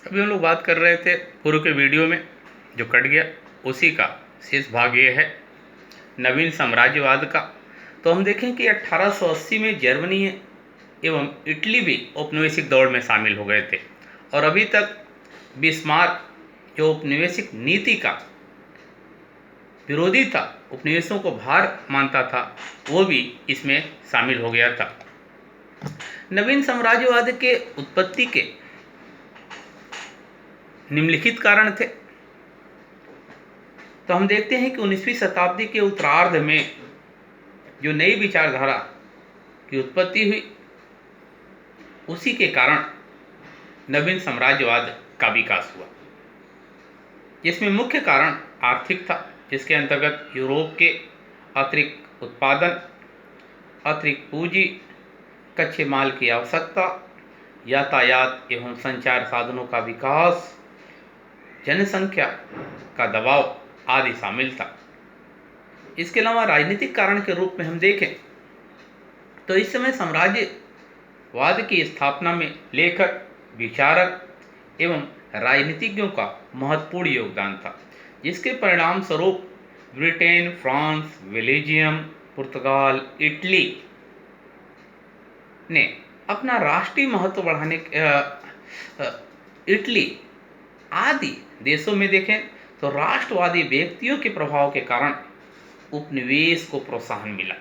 अभी हम लोग बात कर रहे थे पूर्व के वीडियो में, जो कट गया उसी का शेष भाग ये है नवीन साम्राज्यवाद का। तो हम देखें कि 1880 में जर्मनी एवं इटली भी औपनिवेशिक दौड़ में शामिल हो गए थे, और अभी तक बिस्मार्क जो औपनिवेशिक नीति का विरोधी था, उपनिवेशों को भार मानता था, वो भी इसमें शामिल हो गया था। नवीन साम्राज्यवाद के उत्पत्ति के निम्नलिखित कारण थे। तो हम देखते हैं कि 19वीं शताब्दी के उत्तरार्ध में जो नई विचारधारा की उत्पत्ति हुई, उसी के कारण नवीन साम्राज्यवाद का विकास हुआ, जिसमें मुख्य कारण आर्थिक था, जिसके अंतर्गत यूरोप के अतिरिक्त उत्पादन, अतिरिक्त पूंजी, कच्चे माल की आवश्यकता, यातायात एवं संचार साधनों का विकास, जनसंख्या का दबाव आदि शामिल था। इसके अलावा राजनीतिक कारण के रूप में हम देखें तो इस समय साम्राज्यवाद की स्थापना में लेखक, विचारक एवं राजनीतिज्ञों का महत्वपूर्ण योगदान था, जिसके परिणाम स्वरूप ब्रिटेन, फ्रांस, बेल्जियम, पुर्तगाल, इटली ने अपना राष्ट्रीय महत्व बढ़ाने इटली आदि देशों में देखें तो राष्ट्रवादी व्यक्तियों के प्रभाव के कारण उपनिवेश को प्रोत्साहन मिला।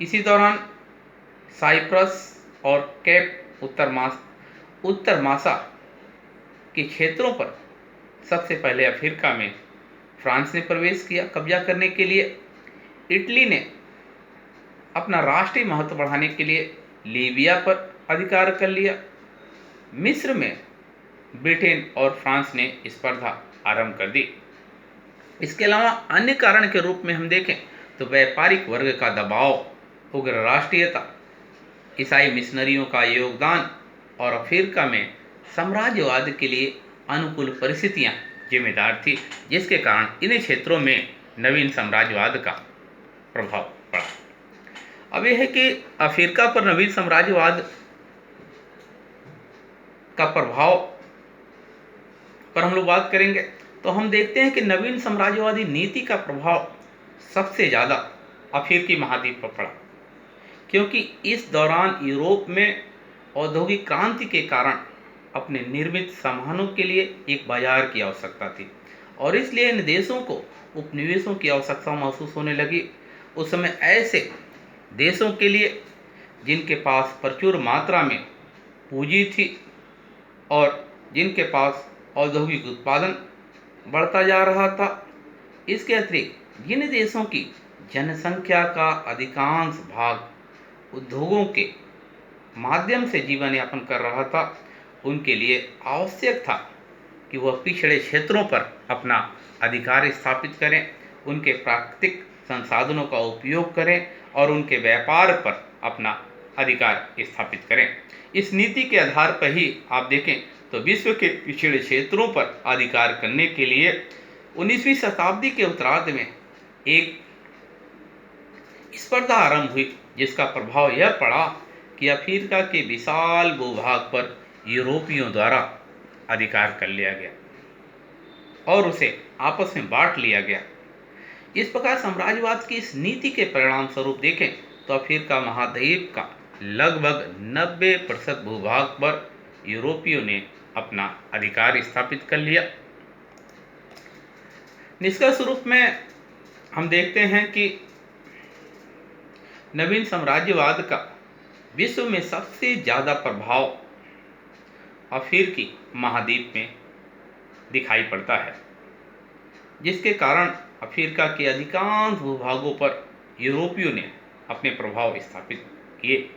इसी दौरान साइप्रस और केप उत्तर मासा के क्षेत्रों पर सबसे पहले अफ्रीका में फ्रांस ने प्रवेश किया कब्जा करने के लिए। इटली ने अपना राष्ट्रीय महत्व बढ़ाने के लिए लीबिया पर अधिकार कर लिया। मिस्र में ब्रिटेन और फ्रांस ने स्पर्धा आरंभ कर दी। इसके अलावा अन्य कारण के रूप में हम देखें तो व्यापारिक वर्ग का दबाव, उग्र राष्ट्रीयता, ईसाई मिशनरियों का योगदान और अफ्रीका में साम्राज्यवाद के लिए अनुकूल परिस्थितियां जिम्मेदार थी, जिसके कारण इन क्षेत्रों में नवीन साम्राज्यवाद का प्रभाव पड़ा। अब यह है कि अफ्रीका पर नवीन साम्राज्यवाद का प्रभाव पर हम लोग बात करेंगे तो हम देखते हैं कि नवीन साम्राज्यवादी नीति का प्रभाव सबसे ज़्यादा अफ्रीकी महाद्वीप पर पड़ा, क्योंकि इस दौरान यूरोप में औद्योगिक क्रांति के कारण अपने निर्मित सामानों के लिए एक बाजार की आवश्यकता थी, और इसलिए इन देशों को उपनिवेशों की आवश्यकता महसूस होने लगी। उस समय ऐसे देशों के लिए जिनके पास प्रचुर मात्रा में पूंजी थी और जिनके पास औद्योगिक उत्पादन बढ़ता जा रहा था, इसके अतिरिक्त जिन देशों की जनसंख्या का अधिकांश भाग उद्योगों के माध्यम से जीवन यापन कर रहा था, उनके लिए आवश्यक था कि वह पिछड़े क्षेत्रों पर अपना अधिकार स्थापित करें, उनके प्राकृतिक संसाधनों का उपयोग करें और उनके व्यापार पर अपना अधिकार स्थापित करें। इस नीति के आधार पर ही आप देखें तो विश्व के पिछड़े क्षेत्रों पर अधिकार करने के लिए 19वीं शताब्दी के उत्तरार्ध में एक स्पर्धा आरंभ हुई, जिसका प्रभाव यह पड़ा कि अफ्रीका के विशाल भूभाग पर यूरोपियों द्वारा अधिकार कर लिया गया और उसे आपस में बांट लिया गया। इस प्रकार साम्राज्यवाद की इस नीति के परिणाम स्वरूप देखें तो अफ्रीका महाद्वीप का लगभग 90% भूभाग पर यूरोपियों ने अपना अधिकार स्थापित कर लिया। निष्कर्ष रूप में हम देखते हैं कि नवीन साम्राज्यवाद का विश्व में सबसे ज़्यादा प्रभाव अफ्रीकी महाद्वीप में दिखाई पड़ता है, जिसके कारण अफ्रीका के अधिकांश भूभागों पर यूरोपियों ने अपने प्रभाव स्थापित किए।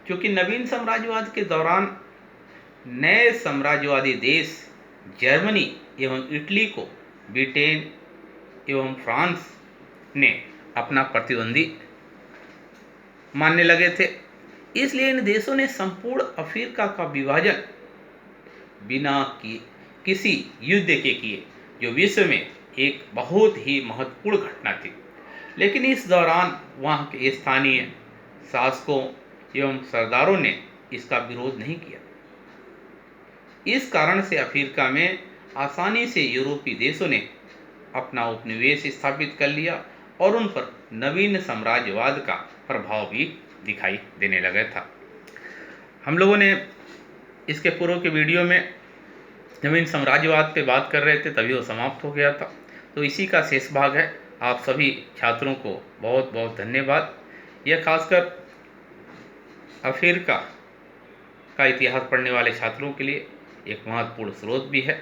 क्योंकि नवीन साम्राज्यवाद के दौरान नए साम्राज्यवादी देश जर्मनी एवं इटली को ब्रिटेन एवं फ्रांस ने अपना प्रतिद्वंदी मानने लगे थे, इसलिए इन देशों ने संपूर्ण अफ्रीका का विभाजन बिना किसी युद्ध के किए, जो विश्व में एक बहुत ही महत्वपूर्ण घटना थी। लेकिन इस दौरान वहाँ के स्थानीय शासकों एवं सरदारों ने इसका विरोध नहीं किया। इस कारण से अफ्रीका में आसानी से यूरोपीय देशों ने अपना उपनिवेश स्थापित कर लिया और उन पर नवीन साम्राज्यवाद का प्रभाव भी दिखाई देने लगा था। हम लोगों ने इसके पूर्व के वीडियो में नवीन साम्राज्यवाद पे बात कर रहे थे, तभी वो समाप्त हो गया था। तो इसी का शेष भाग है। आप सभी छात्रों को बहुत बहुत धन्यवाद। यह खासकर अफ्रीका का इतिहास पढ़ने वाले छात्रों के लिए एक महत्वपूर्ण स्रोत भी है।